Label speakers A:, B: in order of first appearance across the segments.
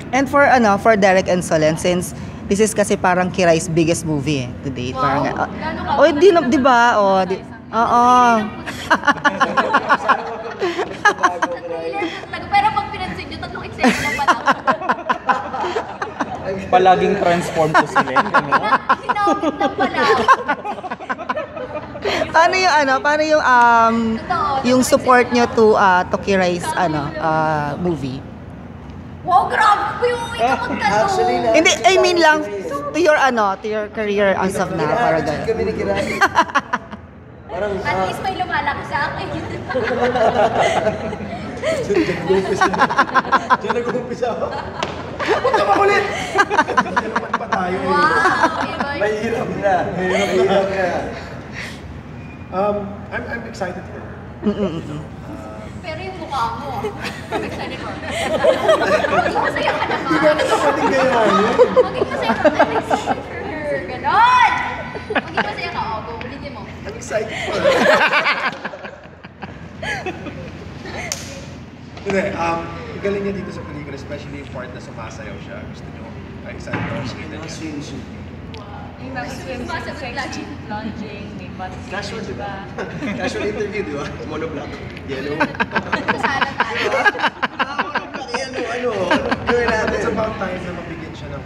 A: And for Derek and Solen, since this is kasi parang Kirai's biggest movie to date.
B: Wow.
A: Parang, di ba? Oo.
B: Pero pag pinansin nyo, 3 eksena lang pala.
C: Palaging transform to sila.
B: Hinawit lang pala.
A: Paano yung support nyo to Kirai's movie?
B: Wow, grabe yung ikapagtanong.
D: Actually,
A: Hindi, I mean lang to your career as of now, parang gano'n.
D: kami ni Kirai. Parang,
B: At least may lumalaki sa akin.
D: Diyan nag-uumpisa ako. Huwag ka makulit! Diyan naman pa tayo eh.
B: Wow, iba yun.
D: Mahirap na. Mahirap na. I'm excited for her.
B: Pero yung mukha mo, I'm excited for maging masaya ka naman.
D: Di ba nakapating kayo ngayon?
B: Maging masaya ka, I'm excited for her. Ganon! Maging masaya ka, go, ulitin mo.
D: I'm excited for her. Hindi, galing niya dito sa pelikula, especially yung part na sumasayaw siya. Gusto niyo, excited ako sa kanya.
E: Plunging, may butts.
D: Casual, di ba? Casual interview, di ba? Monoblock. Yellow.
B: Kasalan tayo.
D: Monoblock, yellow, ano? Gawin natin. It's about time na mabigyan siya ng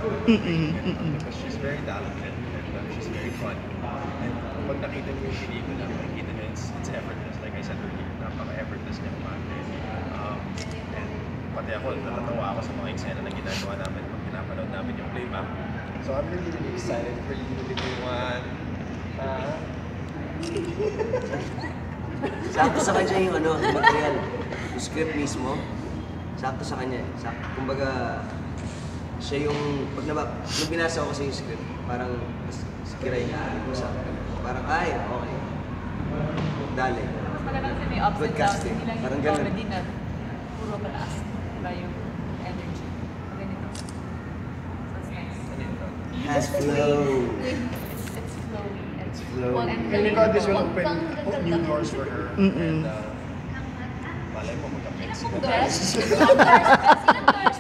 D: because she's very talented and she's very fun. And pag nakita niyo yung pelikula, makikita niyo it's effortless. Like I said earlier, napaka-effortless niya kumante. And pati ako, natatawa ako sa mga eksena na ginagawa namin pag pinapanood namin yung playback. So I'm really, really excited for you, everyone.
F: Sakto sa kanya yung material, yung script mismo. Sakto sa kanya. Kumbaga, siya yung, nung binasa ko kasi yung script, parang si Kirai na parang, ay, okay. Dali.
E: Mas maganda kasi may ups and downs, hindi lang
F: Parang
E: yung
F: ganun.
E: comedy na puro malakas. Diba yung energy? Ganito. So it's nice.
F: Has flow.
E: It's flowy.
F: It's flow.
D: And we thought this will open new doors for her. And malay mo, magka-pets.
B: Ilang doors?